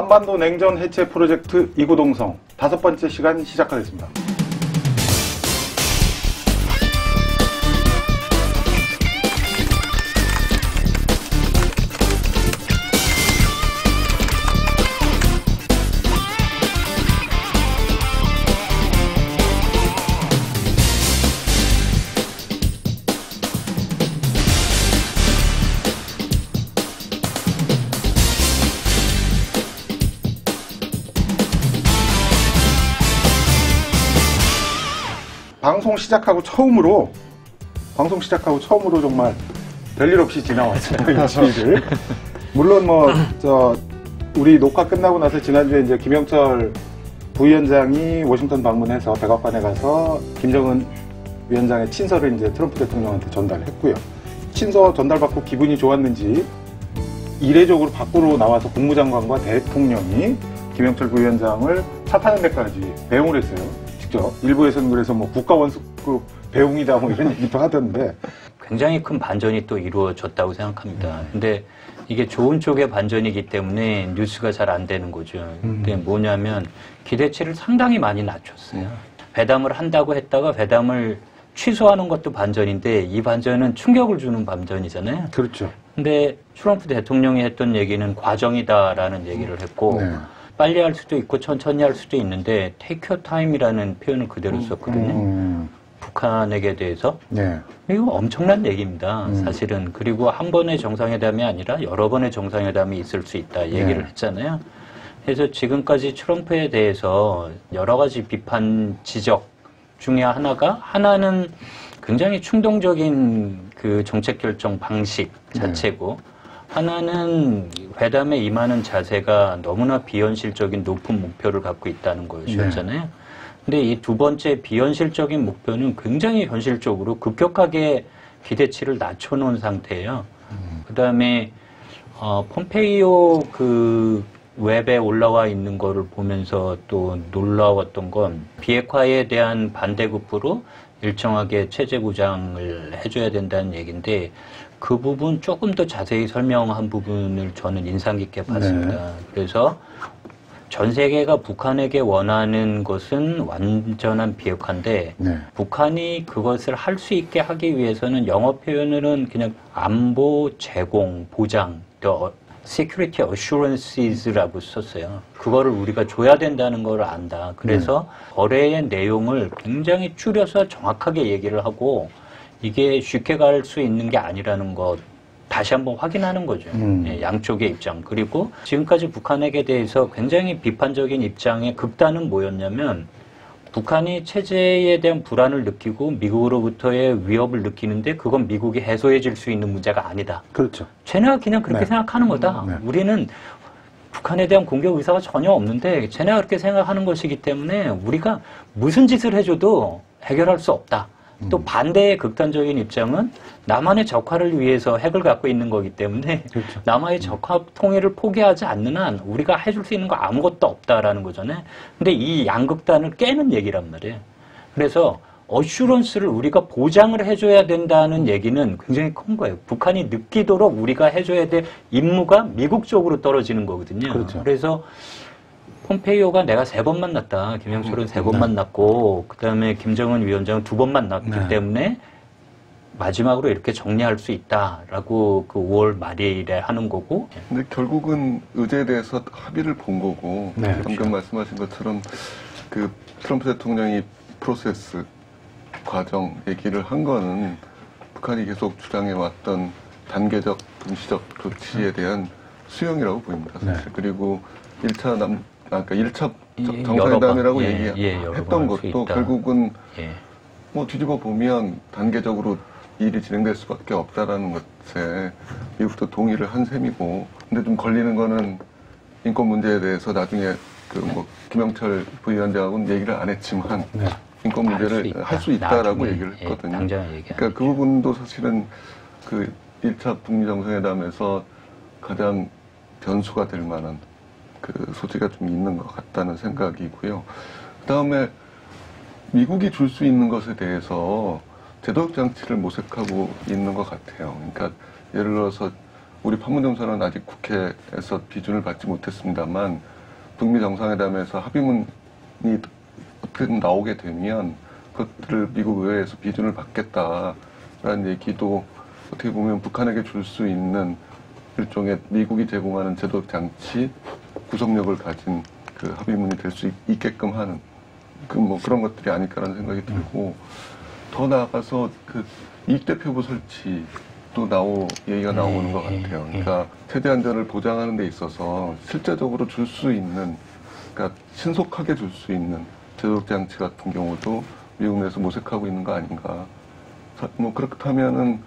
한반도 냉전 해체 프로젝트 이구동성 5번째 시간 시작하겠습니다. 방송 시작하고 처음으로 정말 별일 없이 지나왔어요. 이 주의를. 물론 우리 녹화 끝나고 나서 지난주에 이제 김영철 부위원장이 워싱턴 방문해서 백악관에 가서 김정은 위원장의 친서를 이제 트럼프 대통령한테 전달했고요. 친서 전달받고 기분이 좋았는지 이례적으로 밖으로 나와서 국무장관과 대통령이 김영철 부위원장을 차 타는 데까지 배웅을 했어요. 직접. 일부에서는 그래서 국가원수급 배웅이다 이런 얘기도 하던데. 굉장히 큰 반전이 또 이루어졌다고 생각합니다. 근데 이게 좋은 쪽의 반전이기 때문에 뉴스가 잘 안 되는 거죠. 근데 뭐냐면 기대치를 상당히 많이 낮췄어요. 회담을 한다고 했다가 회담을 취소하는 것도 반전인데 이 반전은 충격을 주는 반전이잖아요. 그렇죠. 근데 트럼프 대통령이 했던 얘기는 과정이다라는 얘기를 했고 네. 빨리 할 수도 있고 천천히 할 수도 있는데 take your time이라는 표현을 그대로 썼거든요. 북한에게 대해서. 네. 이거 엄청난 얘기입니다. 사실은. 그리고 한 번의 정상회담이 아니라 여러 번의 정상회담이 있을 수 있다 얘기를 네. 했잖아요. 그래서 지금까지 트럼프에 대해서 여러 가지 비판 지적 중에 하나는 굉장히 충동적인 그 정책 결정 방식 자체고 하나는 회담에 임하는 자세가 너무나 비현실적인 높은 목표를 갖고 있다는 거였잖아요. 네. 근데 이 두 번째 비현실적인 목표는 굉장히 현실적으로 급격하게 기대치를 낮춰놓은 상태예요. 그다음에 폼페이오 그 웹에 올라와 있는 거를 보면서 또 놀라웠던 건 비핵화에 대한 반대급부로 일정하게 체제 구장을 해줘야 된다는 얘기인데 그 부분 조금 더 자세히 설명한 부분을 저는 인상 깊게 봤습니다. 네. 그래서 전 세계가 북한에게 원하는 것은 완전한 비핵화인데 네. 북한이 그것을 할 수 있게 하기 위해서는 영어 표현으로는 그냥 안보 제공 보장 security assurances라고 썼어요. 그거를 우리가 줘야 된다는 걸 안다. 그래서 거래의 내용을 굉장히 줄여서 정확하게 얘기를 하고 이게 쉽게 갈 수 있는 게 아니라는 것 다시 한번 확인하는 거죠. 예, 양쪽의 입장. 그리고 지금까지 북한에게 대해서 굉장히 비판적인 입장의 극단은 뭐였냐면 북한이 체제에 대한 불안을 느끼고 미국으로부터의 위협을 느끼는데 그건 미국이 해소해 줄 수 있는 문제가 아니다. 그렇죠. 쟤네가 그냥 그렇게 생각하는 거다. 우리는 북한에 대한 공격 의사가 전혀 없는데 쟤네가 그렇게 생각하는 것이기 때문에 우리가 무슨 짓을 해줘도 해결할 수 없다. 또 반대의 극단적인 입장은 남한의 적화를 위해서 핵을 갖고 있는 거기 때문에 그렇죠. 남한의 적화 통일을 포기하지 않는 한 우리가 해줄 수 있는 거 아무것도 없다라는 거잖아요. 근데 이 양극단을 깨는 얘기란 말이에요. 그래서 어슈런스를 우리가 보장을 해줘야 된다는 얘기는 굉장히 큰 거예요. 북한이 느끼도록 우리가 해줘야 될 임무가 미국 쪽으로 떨어지는 거거든요. 그렇죠. 그래서 폼페이오가 내가 3번 만났다. 김영철은 3번 만났고 그다음에 김정은 위원장은 2번 만났기 때문에 마지막으로 이렇게 정리할 수 있다라고 그 5월 말일에 하는 거고. 근데 결국은 의제에 대해서 합의를 본 거고 방금 말씀하신 것처럼 그 트럼프 대통령이 프로세스 과정 얘기를 한 거는 북한이 계속 주장해왔던 단계적 임시적 조치에 대한 수용이라고 보입니다. 사실. 그리고 1차 정상회담이라고 얘기했던 것도 결국은 뭐 뒤집어 보면 단계적으로 일이 진행될 수밖에 없다라는 것에 미국도 동의를 한 셈이고, 근데 좀 걸리는 거는 인권 문제에 대해서 나중에 그 뭐 김영철 부위원장하고는 얘기를 안 했지만 인권 문제를 할 수 있다라고 얘기를 했거든요. 그러니까 그 부분도 사실은 그 1차 북미 정상회담에서 가장 변수가 될 만한 그 소지가 좀 있는 것 같다는 생각이고요. 그 다음에 미국이 줄 수 있는 것에 대해서 제도적 장치를 모색하고 있는 것 같아요. 그러니까 예를 들어서 우리 판문점선언은 아직 국회에서 비준을 받지 못했습니다만 북미 정상회담에서 합의문이 어떻게든 나오게 되면 그것들을 미국 의회에서 비준을 받겠다라는 얘기도 어떻게 보면 북한에게 줄 수 있는 일종의 미국이 제공하는 제도 장치 구속력을 가진 그 합의문이 될 수 있게끔 하는 뭐 그런 것들이 아닐까라는 생각이 들고, 더 나아가서 그 이익대표부 설치도 얘기가 나오는 것 같아요. 그러니까 세대 안전을 보장하는 데 있어서 실제적으로 줄 수 있는, 그러니까 신속하게 줄 수 있는 제도 장치 같은 경우도 미국 내에서 모색하고 있는 거 아닌가. 뭐 그렇다면은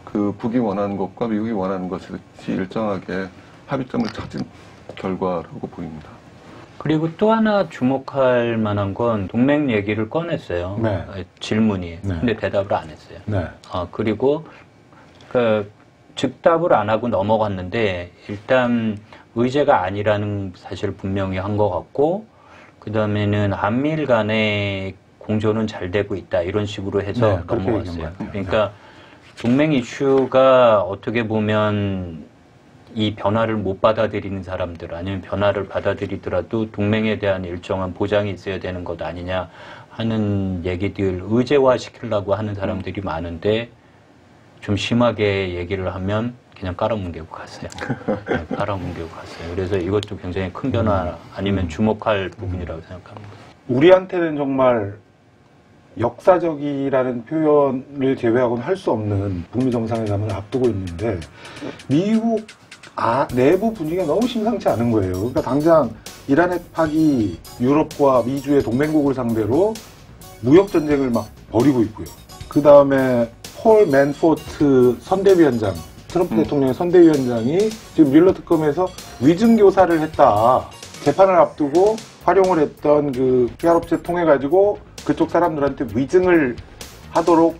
그 북이 원하는 것과 미국이 원하는 것이 일정하게 합의점을 찾은 결과라고 보입니다. 그리고 또 하나 주목할 만한 건 동맹 얘기를 꺼냈어요. 네. 질문이. 네. 근데 대답을 안 했어요. 네. 그리고 그 즉답을 안 하고 넘어갔는데 일단 의제가 아니라는 사실을 분명히 한 것 같고, 그 다음에는 한미일 간의 공조는 잘 되고 있다 이런 식으로 해서 넘어갔어요. 그러니까 동맹 이슈가 어떻게 보면 이 변화를 못 받아들이는 사람들, 아니면 변화를 받아들이더라도 동맹에 대한 일정한 보장이 있어야 되는 것 아니냐 하는 얘기들 의제화 시키려고 하는 사람들이 많은데, 좀 심하게 얘기를 하면 그냥 깔아뭉개고 갔어요. 깔아뭉개고 갔어요. 그래서 이것도 굉장히 큰 변화 아니면 주목할 부분이라고 생각합니다. 우리한테는 정말 역사적이라는 표현을 제외하고는 할 수 없는 북미 정상회담을 앞두고 있는데, 미국 내부 분위기가 너무 심상치 않은 거예요. 그러니까 당장 이란 핵파기 유럽과 미주의 동맹국을 상대로 무역 전쟁을 막 벌이고 있고요. 그 다음에 폴 맨포트 선대위원장, 트럼프 대통령의 선대위원장이 지금 뮬러 특검에서 위증 교사를 했다. 재판을 앞두고 활용을 했던 그 피아업체 통해 가지고 그쪽 사람들한테 위증을 하도록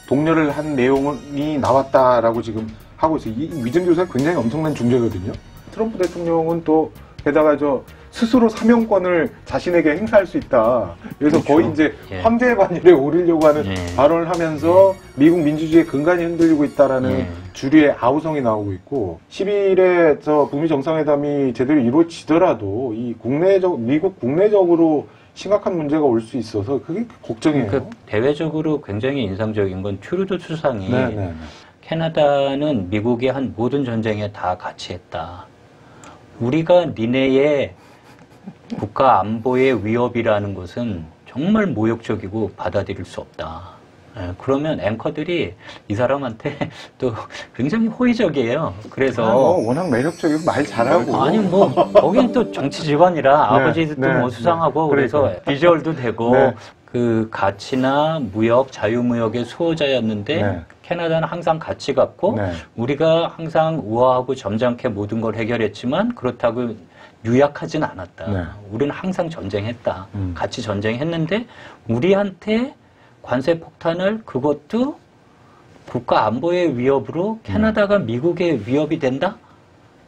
독려를 한 내용이 나왔다라고 지금 하고 있어요. 이 위증 교사가 굉장히 엄청난 중죄거든요. 트럼프 대통령은 또 게다가 스스로 사명권을 자신에게 행사할 수 있다. 그래서 그렇죠. 거의 이제 황제의 반열에 오르려고 하는 발언을 하면서 미국 민주주의의 근간이 흔들리고 있다라는 주류의 아우성이 나오고 있고, 10일에 북미 정상회담이 제대로 이루어지더라도 이 미국 국내적으로 심각한 문제가 올 수 있어서 그게 걱정이에요. 그러니까 대외적으로 굉장히 인상적인 건 트루도 수상이 캐나다는 미국이 한 모든 전쟁에 다 같이 했다. 우리가 니네의 국가 안보의 위협이라는 것은 정말 모욕적이고 받아들일 수 없다. 그러면 앵커들이 이 사람한테 또 굉장히 호의적이에요. 그래서 워낙 매력적이고 말 잘하고. 아니 거긴 또 정치 직원이라 아버지도 뭐 수상하고 그래서 비주얼도 되고 그 가치나 무역, 자유무역의 수호자였는데 캐나다는 항상 가치 갖고 우리가 항상 우아하고 점잖게 모든 걸 해결했지만 그렇다고 유약하진 않았다. 우리는 항상 전쟁했다. 같이 전쟁했는데 우리한테 관세 폭탄을, 그것도 국가 안보의 위협으로 캐나다가 미국의 위협이 된다?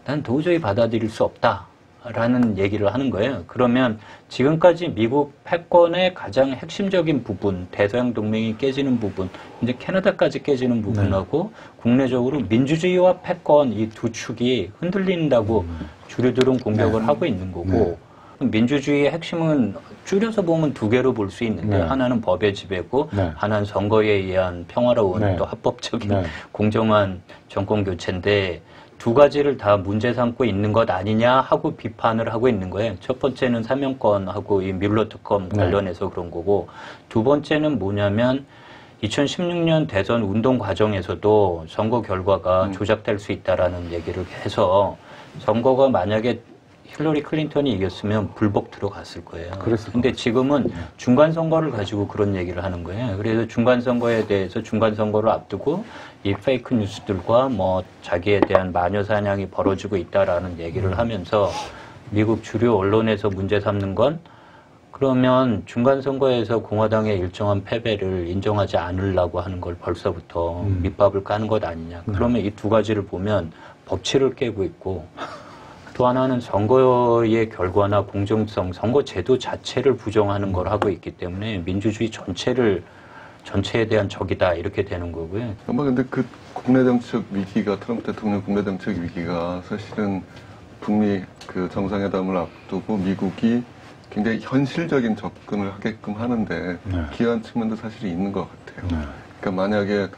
난 도저히 받아들일 수 없다. 라는 얘기를 하는 거예요. 그러면 지금까지 미국 패권의 가장 핵심적인 부분, 대서양 동맹이 깨지는 부분, 이제 캐나다까지 깨지는 부분하고 국내적으로 민주주의와 패권 이 두 축이 흔들린다고 주류들은 공격을 하고 있는 거고, 민주주의의 핵심은 줄여서 보면 두 개로 볼 수 있는데 하나는 법의 지배고 하나는 선거에 의한 평화로운 또 합법적인 공정한 정권 교체인데, 두 가지를 다 문제 삼고 있는 것 아니냐 하고 비판을 하고 있는 거예요. 첫 번째는 사명권하고 이 뮬러 특검 관련해서 그런 거고, 두 번째는 뭐냐면 2016년 대선 운동 과정에서도 선거 결과가 조작될 수 있다라는 얘기를 해서 선거가 만약에 힐러리 클린턴이 이겼으면 불복 들어갔을 거예요. 근데 지금은 중간 선거를 가지고 그런 얘기를 하는 거예요. 그래서 중간 선거에 대해서 중간 선거를 앞두고 이 페이크 뉴스들과 뭐 자기에 대한 마녀 사냥이 벌어지고 있다라는 얘기를 하면서 미국 주류 언론에서 문제 삼는 건, 그러면 중간 선거에서 공화당의 일정한 패배를 인정하지 않으려고 하는 걸 벌써부터 밑밥을 까는 것 아니냐. 그러면 이 두 가지를 보면 법치를 깨고 있고, 또 하나는 선거의 결과나 공정성, 선거 제도 자체를 부정하는 걸 하고 있기 때문에 민주주의 전체에 대한 적이다 이렇게 되는 거고요. 아마 근데 그 국내 정치적 위기가, 트럼프 대통령 국내 정치적 위기가 사실은 북미 그 정상회담을 앞두고 미국이 굉장히 현실적인 접근을 하게끔 하는데 기여한 측면도 사실 있는 것 같아요. 그러니까 만약에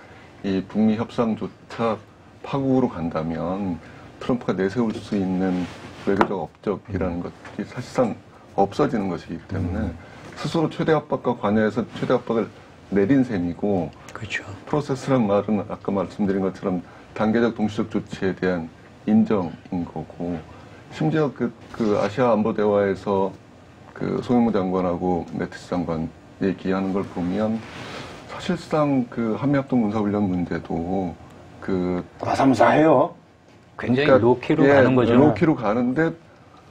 이 북미 협상조차 파국으로 간다면 트럼프가 내세울 수 있는 외교적 업적이라는 것이 사실상 없어지는 것이기 때문에 스스로 최대 압박과 관여해서 최대 압박을 내린 셈이고, 그렇죠. 프로세스란 말은 아까 말씀드린 것처럼 단계적 동시적 조치에 대한 인정인 거고, 심지어 그 아시아 안보 대화에서 그 송영무 장관하고 매티스 장관 얘기하는 걸 보면 사실상 그 한미합동 군사훈련 문제도 그 무사무사해요. 굉장히 그러니까, 로키로 가는 거죠. 로키로 가는데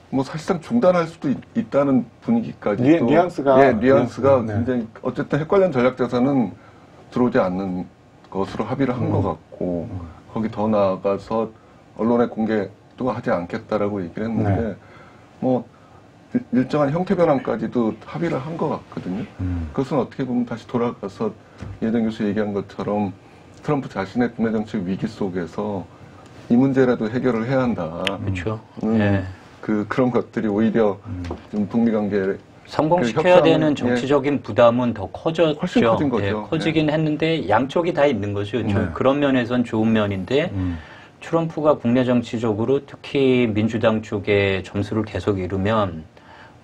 뭐 사실상 중단할 수도 있다는 분위기까지 뉘앙스가 네. 굉장히 어쨌든 핵 관련 전략 자산은 들어오지 않는 것으로 합의를 한 것 같고 거기 더 나아가서 언론에 공개도 하지 않겠다라고 얘기를 했는데 뭐 일정한 형태 변환까지도 합의를 한 것 같거든요. 그것은 어떻게 보면 다시 돌아가서 예전 교수 얘기한 것처럼 트럼프 자신의 국내 정책 위기 속에서 이 문제라도 해결을 해야 한다. 그렇죠. 네. 그런 것들이 오히려 좀 북미 관계를 성공시켜야 되는 정치적인 부담은 더 커졌죠. 훨씬 커진 거죠. 예, 커지긴 했는데 양쪽이 다 있는 거죠. 그런 면에선 좋은 면인데 트럼프가 국내 정치적으로 특히 민주당 쪽에 점수를 계속 이루면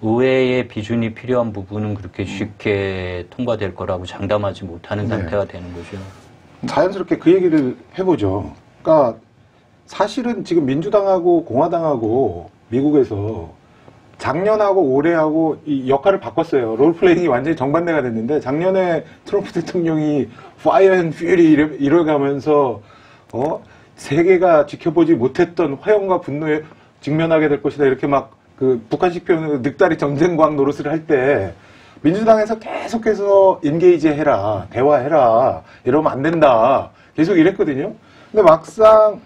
의회의 비준이 필요한 부분은 그렇게 쉽게 통과될 거라고 장담하지 못하는 상태가 되는 거죠. 자연스럽게 그 얘기를 해보죠. 그러니까 사실은 지금 민주당하고 공화당하고 미국에서 작년하고 올해하고 이 역할을 바꿨어요. 롤플레잉이 완전히 정반대가 됐는데 작년에 트럼프 대통령이 파이어 앤 퓨리 이뤄가면서 세계가 지켜보지 못했던 화염과 분노에 직면하게 될 것이다. 이렇게 막 그 북한식 표현으로 늑다리 전쟁광 노릇을 할 때 민주당에서 계속해서 인게이지 해라, 대화해라, 이러면 안 된다. 계속 이랬거든요. 근데 막상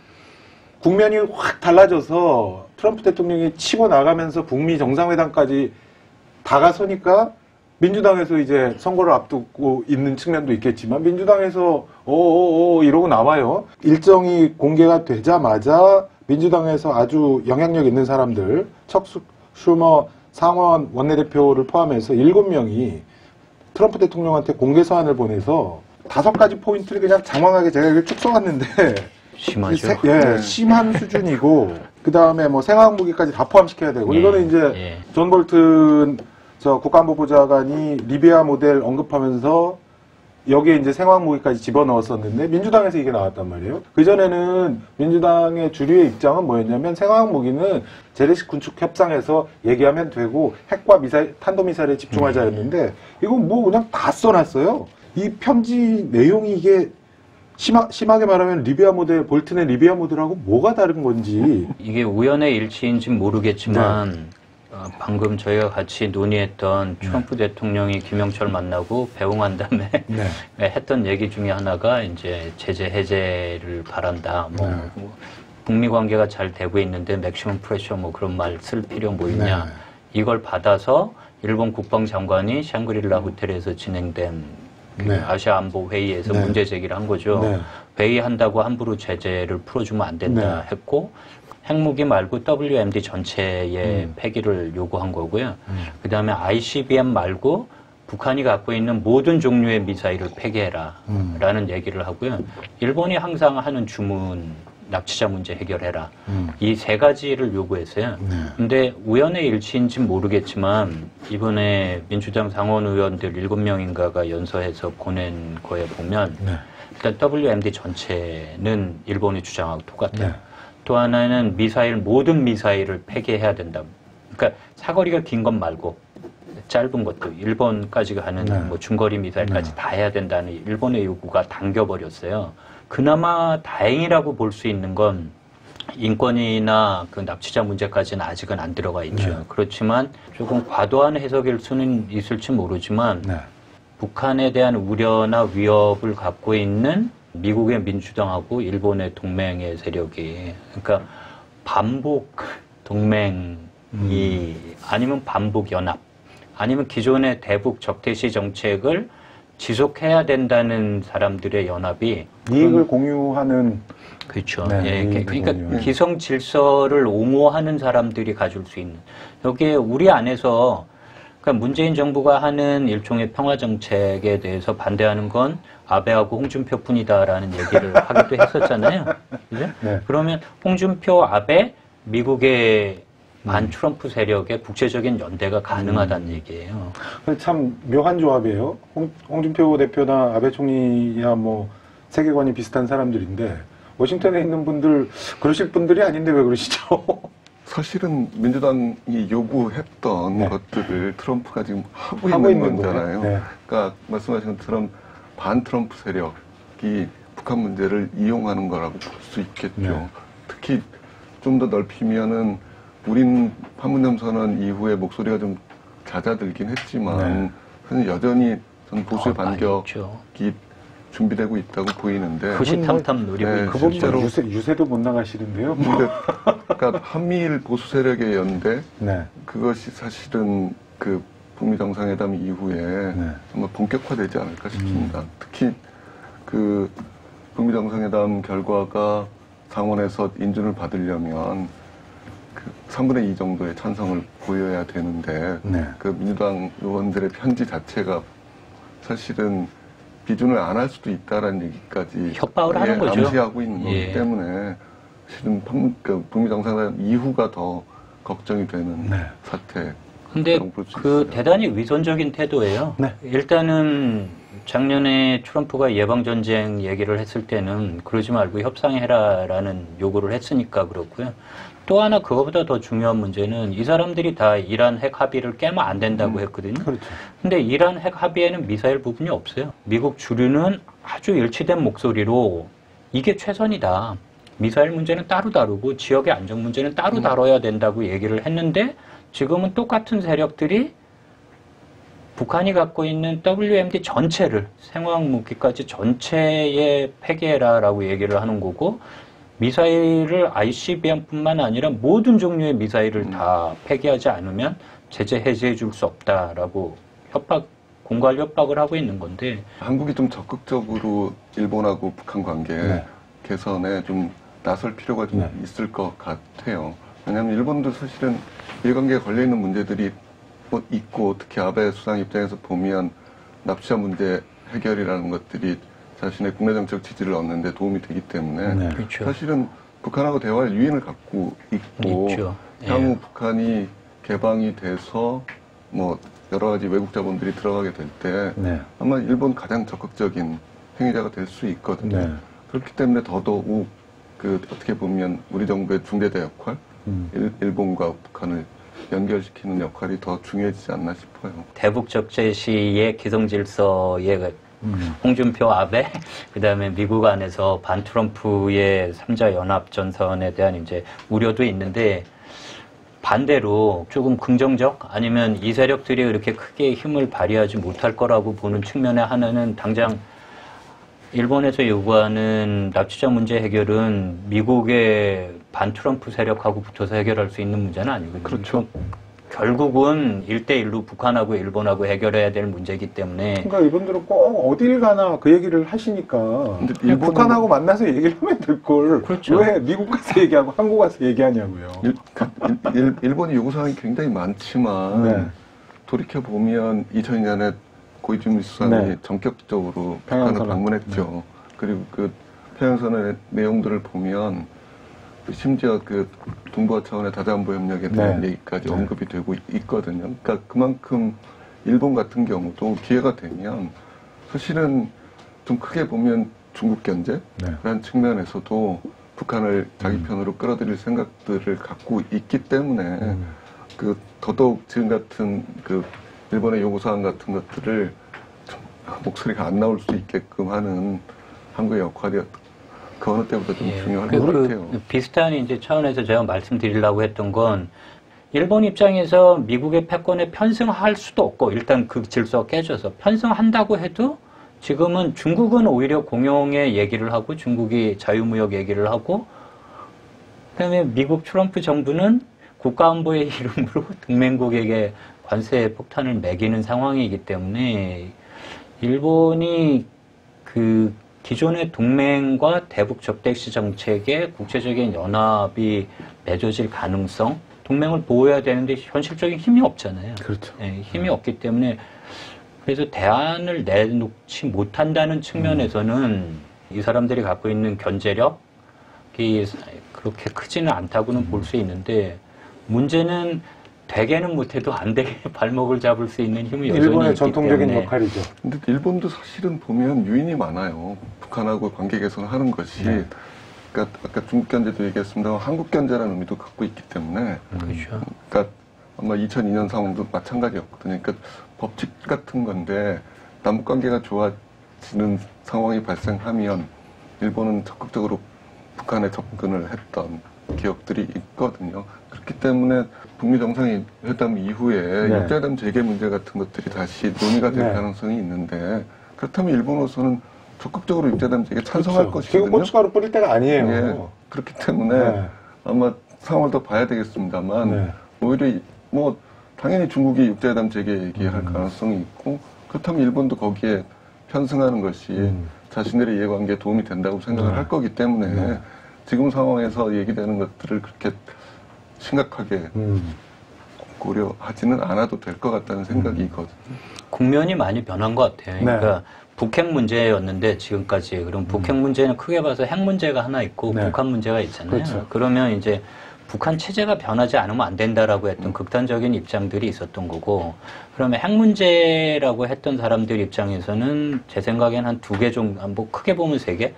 국면이 확 달라져서 트럼프 대통령이 치고 나가면서 북미 정상회담까지 다가서니까 민주당에서 이제 선거를 앞두고 있는 측면도 있겠지만 민주당에서 이러고 나와요. 일정이 공개가 되자마자 민주당에서 아주 영향력 있는 사람들, 척수 슈머 상원 원내대표를 포함해서 7명이 트럼프 대통령한테 공개 서한을 보내서 5가지 포인트를 그냥 장황하게 제가 이걸 쭉 써왔는데 심하죠. 심한 수준이고 그 다음에 뭐 생화학무기까지 다 포함시켜야 되고 이거는 이제 존 볼튼 국가안보보좌관이 리비아 모델 언급하면서 여기에 이제 생화학무기까지 집어넣었었는데 민주당에서 이게 나왔단 말이에요. 그전에는 민주당의 주류의 입장은 뭐였냐면 생화학무기는 재래식 군축 협상에서 얘기하면 되고 핵과 미사일, 탄도미사일에 집중하자였는데 이건 뭐 그냥 다 써놨어요. 이 편지 내용이 이게 심하게 말하면 리비아 모델, 볼튼의 리비아 모델하고 뭐가 다른 건지. 이게 우연의 일치인지는 모르겠지만 방금 저희가 같이 논의했던 트럼프 대통령이 김영철 만나고 배웅한 다음에 했던 얘기 중에 하나가 이제 제재 해제를 바란다. 뭐 북미 관계가 잘 되고 있는데 맥시멈 프레셔 뭐 그런 말 쓸 필요 뭐 있냐. 이걸 받아서 일본 국방장관이 샹그릴라 호텔에서 진행된 아시아 안보 회의에서 문제 제기를 한 거죠. 회의한다고 함부로 제재를 풀어주면 안 된다 했고 핵무기 말고 WMD 전체의 폐기를 요구한 거고요. 그 다음에 ICBM 말고 북한이 갖고 있는 모든 종류의 미사일을 폐기해라 라는 얘기를 하고요. 일본이 항상 하는 주문 납치자 문제 해결해라. 이 3가지를 요구했어요. 근데 우연의 일치인지는 모르겠지만 이번에 민주당 상원 의원들 7명인가가 연서해서 보낸 거에 보면 일단 WMD 전체는 일본이 주장하고 똑같아요. 또 하나는 모든 미사일을 폐기해야 된다. 그러니까 사거리가 긴 것 말고 짧은 것도 일본까지 가는 뭐 중거리 미사일까지 다 해야 된다는 일본의 요구가 당겨버렸어요. 그나마 다행이라고 볼 수 있는 건 인권이나 그 납치자 문제까지는 아직은 안 들어가 있죠. 그렇지만 조금 과도한 해석일 수는 있을지 모르지만 북한에 대한 우려나 위협을 갖고 있는 미국의 민주당하고 일본의 동맹의 세력이 그러니까 반복 동맹이 아니면 반복 연합 아니면 기존의 대북 적대시 정책을 지속해야 된다는 사람들의 연합이 이익을 공유하는 그렇죠. 네, 예, 그러니까 기성 질서를 옹호하는 사람들이 가질 수 있는 여기에 우리 안에서 그러니까 문재인 정부가 하는 일종의 평화 정책에 대해서 반대하는 건 아베하고 홍준표뿐이다라는 얘기를 하기도 했었잖아요. 그죠? 네. 그러면 홍준표, 아베, 미국의 반 트럼프 세력의 국제적인 연대가 가능하다는 얘기예요. 참 묘한 조합이에요. 홍준표 대표나 아베 총리야 뭐 세계관이 비슷한 사람들인데 워싱턴에 있는 분들 그러실 분들이 아닌데 왜 그러시죠? 사실은 민주당이 요구했던 네. 것들을 트럼프가 지금 하고 하고 있는 있는 거잖아요. 네. 그러니까 말씀하신 것처럼 반 트럼프 세력이 북한 문제를 이용하는 거라고 볼 수 있겠죠. 네. 특히 좀 더 넓히면은 우린 판문점 선언 이후에 목소리가 좀 잦아들긴 했지만 네. 여전히 전 보수의 반격이 있죠. 준비되고 있다고 보이는데 후시탐탐 노리고 네, 있는 그분 실제로 유세도 못 나가시는데요. 근데 그러니까 한미일 보수 세력의 연대 네. 그것이 사실은 그 북미 정상회담 이후에 네. 정말 본격화되지 않을까 싶습니다. 특히 그 북미 정상회담 결과가 상원에서 인준을 받으려면 그 3분의 2 정도의 찬성을 보여야 되는데 네. 그 민주당 의원들의 편지 자체가 사실은 비준을 안 할 수도 있다라는 얘기까지 협박을 하는 거죠. 암시하고 있는 거기 예. 때문에 실은 북미 정상회담 이후가 더 걱정이 되는 네. 사태. 근데 볼수 그 있어요. 대단히 위선적인 태도예요. 네. 일단은 작년에 트럼프가 예방전쟁 얘기를 했을 때는 그러지 말고 협상해라라는 요구를 했으니까 그렇고요. 또 하나 그거보다 더 중요한 문제는 이 사람들이 다 이란 핵 합의를 깨면 안 된다고 했거든요. 그렇죠. 근데 이란 핵 합의에는 미사일 부분이 없어요. 미국 주류는 아주 일치된 목소리로 이게 최선이다. 미사일 문제는 따로 다루고 지역의 안정 문제는 따로 다뤄야 된다고 얘기를 했는데 지금은 똑같은 세력들이 북한이 갖고 있는 WMD 전체를 생화학무기까지 전체에 폐기해라라고 얘기를 하는 거고 미사일을 ICBM뿐만 아니라 모든 종류의 미사일을 다 폐기하지 않으면 제재 해제해 줄 수 없다라고 공갈 협박을 하고 있는 건데 한국이 좀 적극적으로 일본하고 북한 관계 네. 개선에 좀 나설 필요가 좀 네. 있을 것 같아요. 왜냐하면 일본도 사실은 일관계에 걸려있는 문제들이 뭐 있고 특히 아베 수상 입장에서 보면 납치자 문제 해결이라는 것들이 자신의 국내 정책 지지를 얻는데 도움이 되기 때문에 네. 그렇죠. 사실은 북한하고 대화할 유인을 갖고 있고 있죠. 향후 예. 북한이 개방이 돼서 뭐 여러 가지 외국 자본들이 들어가게 될 때 네. 아마 일본 가장 적극적인 행위자가 될 수 있거든요. 네. 그렇기 때문에 더더욱 그 어떻게 보면 우리 정부의 중대대 역할, 일본과 북한을 연결시키는 역할이 더 중요해지지 않나 싶어요. 대북 적재 시의 기성질서의 홍준표, 아베, 그 다음에 미국 안에서 반 트럼프의 3자 연합 전선에 대한 이제 우려도 있는데 반대로 조금 긍정적 아니면 이 세력들이 그렇게 크게 힘을 발휘하지 못할 거라고 보는 측면의 하나는 당장 일본에서 요구하는 납치자 문제 해결은 미국의 반 트럼프 세력하고 붙어서 해결할 수 있는 문제는 아니거든요. 그렇죠. 결국은 1대1로 북한하고 일본하고 해결해야 될 문제이기 때문에 그러니까 이분들은 꼭 어딜 가나 그 얘기를 하시니까 근데 그냥 일본은- 북한하고 만나서 얘기를 하면 될 걸. 그렇죠. 왜 미국 가서 얘기하고 한국 가서 얘기하냐고요. 일본이 요구사항이 굉장히 많지만 네. 돌이켜보면 2002년에 고이즈미 수상이 네. 전격적으로 평양선언. 북한을 방문했죠. 그리고 그 평양선언의 내용들을 보면 심지어 그 동북아 차원의 다자안보 협력에 대한 네. 얘기까지 네. 언급이 되고 있거든요. 그러니까 그만큼 일본 같은 경우도 기회가 되면 사실은 좀 크게 보면 중국 견제라는 네. 측면에서도 북한을 자기 편으로 끌어들일 생각들을 갖고 있기 때문에 그 더더욱 지금 같은 그 일본의 요구사항 같은 것들을 좀 목소리가 안 나올 수 있게끔 하는 한국의 역할이 그 어느 때보다 좀 중요할 것 같아요. 비슷한 이제 차원에서 제가 말씀드리려고 했던 건 일본 입장에서 미국의 패권에 편승할 수도 없고 일단 그 질서가 깨져서 편승한다고 해도 지금은 중국은 오히려 공용의 얘기를 하고 중국이 자유무역 얘기를 하고 그다음에 미국 트럼프 정부는 국가안보의 이름으로 동맹국에게 관세 폭탄을 매기는 상황이기 때문에 일본이 그 기존의 동맹과 대북 적대시 정책에 국제적인 연합이 맺어질 가능성, 동맹을 보호해야 되는데 현실적인 힘이 없잖아요. 그렇죠. 네, 힘이 없기 때문에 그래서 대안을 내놓지 못한다는 측면에서는 이 사람들이 갖고 있는 견제력이 그렇게 크지는 않다고는 볼 수 있는데 문제는 되게는 못해도 안 되게 발목을 잡을 수 있는 힘이 여전히 일본의 있기 전통적인 때문에. 역할이죠. 근데 일본도 사실은 보면 유인이 많아요. 북한하고 관계 개선하는 것이. 네. 그러니까 아까 중국 견제도 얘기했습니다만 한국 견제라는 의미도 갖고 있기 때문에. 그렇죠. 그러니까 아마 2002년 상황도 마찬가지였거든요. 그러니까 법칙 같은 건데 남북 관계가 좋아지는 상황이 발생하면 일본은 적극적으로 북한에 접근을 했던 기억들이 있거든요. 그렇기 때문에 북미 정상회담 이후에 네. 육자회담 재개 문제 같은 것들이 다시 논의가 될 네. 가능성이 있는데 그렇다면 일본으로서는 적극적으로 육자회담 재개에 찬성할 그렇죠. 것이거든요. 지금 고춧가루 뿌릴 때가 아니에요. 예, 그렇기 때문에 네. 아마 상황을 더 봐야 되겠습니다만 네. 오히려 뭐 당연히 중국이 육자회담 재개 얘기할 가능성이 있고 그렇다면 일본도 거기에 편승하는 것이 자신들의 이해관계에 도움이 된다고 생각을 할 거기 때문에 지금 상황에서 얘기되는 것들을 그렇게 심각하게 고려하지는 않아도 될 것 같다는 생각이 있거든요. 국면이 많이 변한 것 같아요. 네. 그러니까 북핵 문제였는데 지금까지 그럼 북핵 문제는 크게 봐서 핵 문제가 하나 있고 네. 북한 문제가 있잖아요. 그렇죠. 그러면 이제 북한 체제가 변하지 않으면 안 된다라고 했던 극단적인 입장들이 있었던 거고 그러면 핵 문제라고 했던 사람들 입장에서는 제 생각엔 한 2개 정도, 뭐 크게 보면 3개?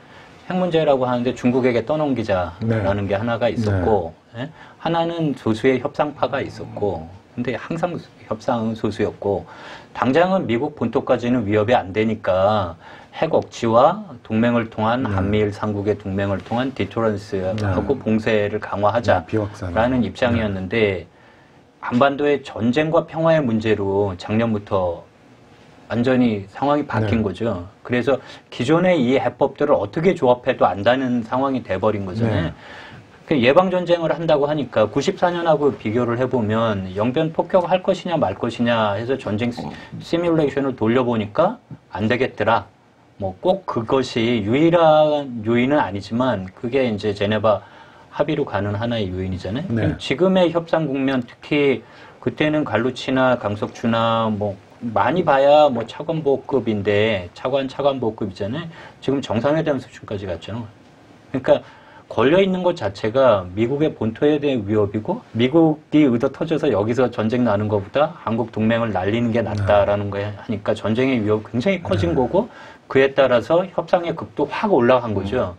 핵 문제라고 하는데 중국에게 떠넘기자라는 게 하나가 있었고 예? 하나는 소수의 협상파가 있었고 근데 항상 협상은 소수였고 당장은 미국 본토까지는 위협이 안 되니까 핵 억지와 동맹을 통한 한미일 삼국의 동맹을 통한 디토런스하고 봉쇄를 강화하자라는 입장이었는데 한반도의 전쟁과 평화의 문제로 작년부터 완전히 상황이 바뀐 거죠. 그래서 기존의 이 해법들을 어떻게 조합해도 안다는 상황이 돼버린 거잖아요. 예방전쟁을 한다고 하니까 94년하고 비교를 해보면 영변 폭격할 것이냐 말 것이냐 해서 전쟁 시뮬레이션을 돌려보니까 안 되겠더라. 뭐 꼭 그것이 유일한 요인은 아니지만 그게 이제 제네바 합의로 가는 하나의 요인이잖아요. 네. 지금의 협상 국면 특히 그때는 갈루치나 강석주나 뭐 많이 봐야 뭐 차관보급인데 차관보급이잖아요. 지금 정상회담 수준까지 갔잖아요. 그러니까 걸려있는 것 자체가 미국의 본토에 대한 위협이고 미국이 의도 터져서 여기서 전쟁 나는 것보다 한국 동맹을 날리는 게 낫다라는 거 하니까 전쟁의 위협이 굉장히 커진 거고 그에 따라서 협상의 극도 확 올라간 거죠.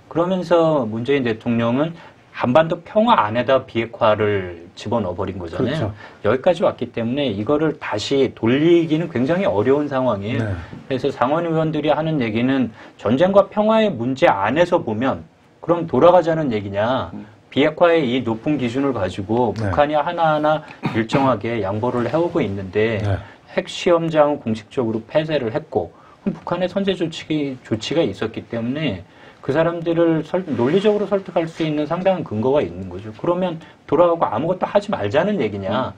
그러면서 문재인 대통령은 한반도 평화 안에다 비핵화를 집어넣어버린 거잖아요. 그렇죠. 여기까지 왔기 때문에 이거를 다시 돌리기는 굉장히 어려운 상황이에요. 네. 그래서 상원 의원들이 하는 얘기는 전쟁과 평화의 문제 안에서 보면 그럼 돌아가자는 얘기냐. 비핵화의 이 높은 기준을 가지고 북한이 하나하나 일정하게 양보를 해오고 있는데 핵시험장은 공식적으로 폐쇄를 했고 그럼 북한의 선제 조치가 있었기 때문에 그 사람들을 논리적으로 설득할 수 있는 상당한 근거가 있는 거죠. 그러면 돌아가고 아무것도 하지 말자는 얘기냐.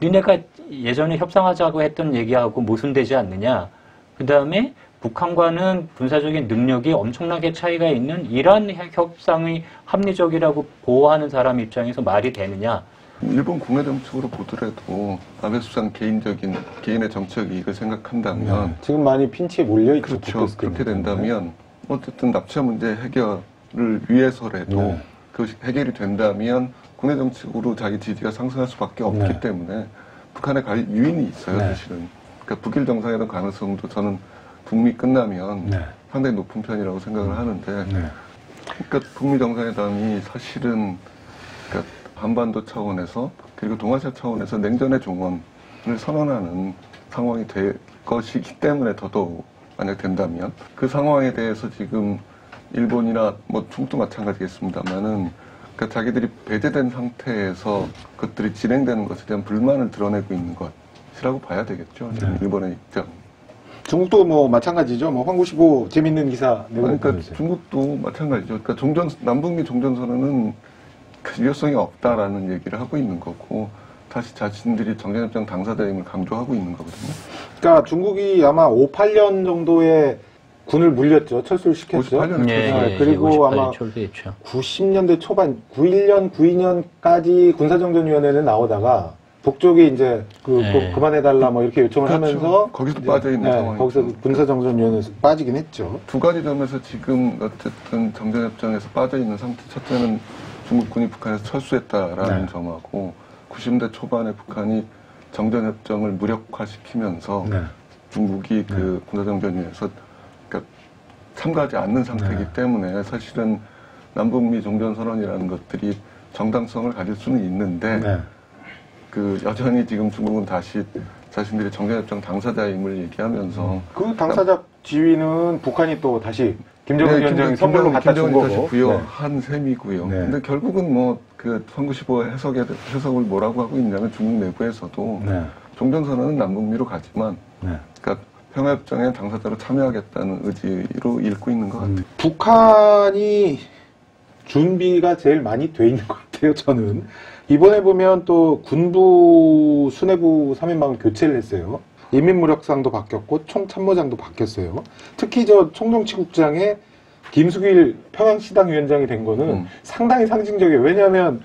니네가 예전에 협상하자고 했던 얘기하고 모순되지 않느냐. 그 다음에 북한과는 군사적인 능력이 엄청나게 차이가 있는 이러한 협상이 합리적이라고 보호하는 사람 입장에서 말이 되느냐. 일본 국내 정책으로 보더라도 아베 수상 개인의 정책 이익을 생각한다면 지금 많이 핀치에 몰려있죠. 그렇죠. 그렇게 된다면 어쨌든 납치자 문제 해결을 위해서라도 그것이 해결이 된다면 국내 정책으로 자기 지지가 상승할 수밖에 없기 때문에 북한에 갈 유인이 있어요. 사실은. 그러니까 북일 정상회담 가능성도 저는 북미 끝나면 상당히 높은 편이라고 생각을 하는데 그러니까 북미 정상회담이 사실은 그러니까 한반도 차원에서 그리고 동아시아 차원에서 냉전의 종언을 선언하는 상황이 될 것이기 때문에 더더욱 만약 된다면 그 상황에 대해서 지금 일본이나 뭐 중국도 마찬가지겠습니다만은 그러니까 자기들이 배제된 상태에서 그것들이 진행되는 것에 대한 불만을 드러내고 있는 것이라고 봐야 되겠죠. 지금 일본의 입장. 중국도 뭐 마찬가지죠. 뭐 황구시보 재밌는 기사 내고 그러니까 중국도 마찬가지죠. 그러니까 남북미 종전선언은 유효성이 없다라는 얘기를 하고 있는 거고 다시 자신들이 정전협정 당사자임을 강조하고 있는 거거든요. 그러니까 중국이 아마 58년 정도에 군을 물렸죠. 철수를 시켰죠. 58년 예, 그리고 아마 철수했죠. 90년대 초반, 91년, 92년까지 군사정전위원회는 나오다가 북쪽이 이제 그만해달라 뭐 이렇게 요청을 그렇죠. 하면서 거기서 빠져있는 상황이죠. 거기서 군사정전위원회에서 빠지긴 했죠. 두 가지 점에서 지금 어쨌든 정전협정에서 빠져있는 상태. 첫째는 중국군이 북한에서 철수했다라는 점하고 90년대 초반에 북한이 정전협정을 무력화시키면서 중국이 그 군사정전위에서 그러니까 참가하지 않는 상태이기 때문에 사실은 남북미 종전선언이라는 것들이 정당성을 가질 수는 있는데 그 여전히 지금 중국은 다시 자신들이 정전협정 당사자임을 얘기하면서 그 당사자 지위는 북한이 또 다시 김정은 위원장이 선물로 갖다 준 거고 다시 부여한 셈이고요. 근데 결국은 뭐 그 1915 해석을 뭐라고 하고 있냐면 중국 내부에서도 종전선언은 남북미로 가지만 그러니까 평화협정에 당사자로 참여하겠다는 의지로 읽고 있는 것 같아요. 북한이 준비가 제일 많이 돼 있는 것 같아요. 저는 이번에 보면 또 군부 수뇌부 3인방을 교체를 했어요. 인민무력상도 바뀌었고 총참모장도 바뀌었어요. 특히 저 총정치국장에 김숙일 평양시당 위원장이 된 거는 상당히 상징적이에요. 왜냐하면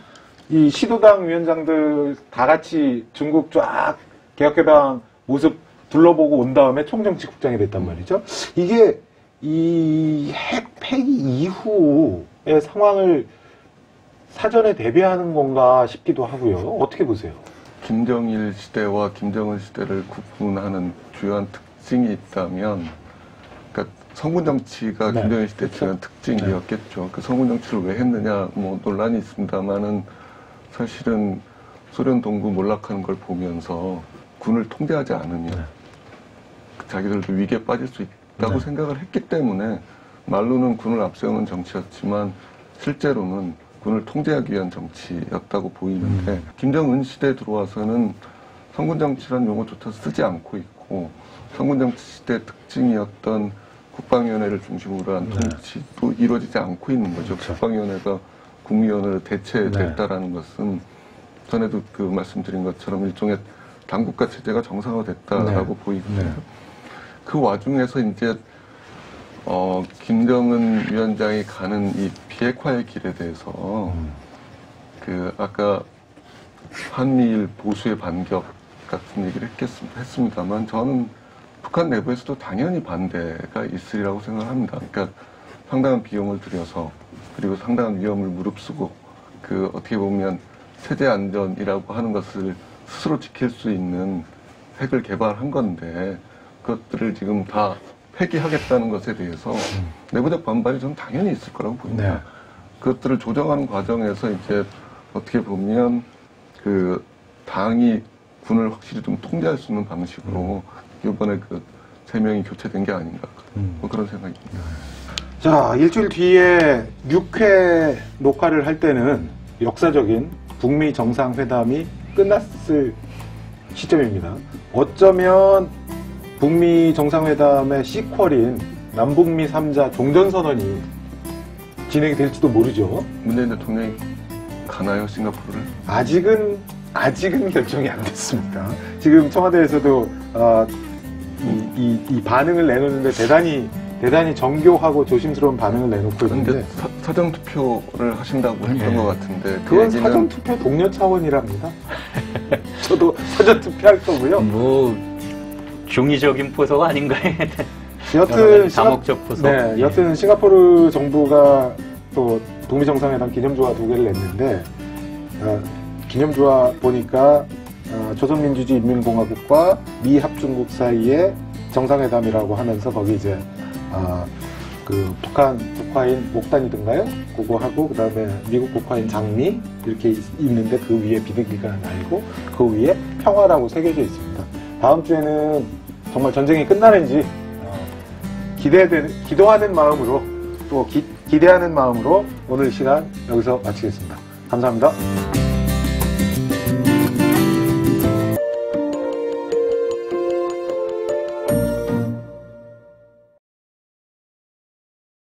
이 시도당 위원장들 다 같이 중국 쫙 개혁개방 모습 둘러보고 온 다음에 총정치국장이 됐단 말이죠. 이게 이 핵 폐기 이후의 상황을 사전에 대비하는 건가 싶기도 하고요. 어떻게 보세요? 김정일 시대와 김정은 시대를 구분하는 주요한 특징이 있다면 그러니까 성군 정치가 김정일 시대 주요한 특징이었겠죠. 그 성군 정치를 왜 했느냐 뭐 논란이 있습니다만은 사실은 소련 동구 몰락하는 걸 보면서 군을 통제하지 않으면 자기들도 위기에 빠질 수 있다고 생각을 했기 때문에 말로는 군을 앞세우는 정치였지만 실제로는 군을 통제하기 위한 정치였다고 보이는데 김정은 시대에 들어와서는 성군정치라는 용어조차 쓰지 않고 있고 성군정치 시대의 특징이었던 국방위원회를 중심으로 한 통치도 이루어지지 않고 있는 거죠. 국방위원회가 국무위원회로 대체됐다라는 것은 전에도 그 말씀드린 것처럼 일종의 당국가 체제가 정상화됐다라고 보이거든요. 그 와중에서 이제 김정은 위원장이 가는 이 비핵화의 길에 대해서 그 아까 한미일 보수의 반격 같은 얘기를 했습니다만 저는 북한 내부에서도 당연히 반대가 있으리라고 생각합니다. 그러니까 상당한 비용을 들여서 그리고 상당한 위험을 무릅쓰고 그 어떻게 보면 체제 안전이라고 하는 것을 스스로 지킬 수 있는 핵을 개발한 건데 그것들을 지금 다 폐기하겠다는 것에 대해서 내부적 반발이 저는 당연히 있을 거라고 봅니다. 그것들을 조정하는 과정에서 이제 어떻게 보면 그 당이 군을 확실히 좀 통제할 수 있는 방식으로 이번에 그 3명이 교체된 게 아닌가 뭐 그런 생각입니다. 자, 일주일 뒤에 6회 녹화를 할 때는 역사적인 북미 정상회담이 끝났을 시점입니다. 어쩌면 북미 정상회담의 시퀄인 남북미 3자 종전선언이 진행이 될지도 모르죠. 문재인 대통령이 가나요, 싱가포르를? 아직은 결정이 안 됐습니다. 지금 청와대에서도 이 반응을 내놓는데 대단히 정교하고 조심스러운 반응을 내놓고 있는데 사전 투표를 하신다고 했던 것 같은데 그건 사전 투표 동료 차원이랍니다. 저도 사전 투표할 거고요. 뭐 중의적인 포석가 아닌가요? 여튼 다목적 포석. 여튼 싱가포르 정부가 또 북미 정상회담 기념조화 2개를 냈는데 기념조화 보니까 조선민주주의인민공화국과 미합중국 사이의 정상회담이라고 하면서 거기 이제 그 북한 국화인 목단이든가요? 그거 하고 그다음에 미국 국화인 장미 이렇게 있는데 그 위에 비둘기가 날고 그 위에 평화라고 새겨져 있습니다. 다음 주에는 정말 전쟁이 끝나는지 기도하는 마음으로 또 기대하는 마음으로 오늘 시간 여기서 마치겠습니다. 감사합니다.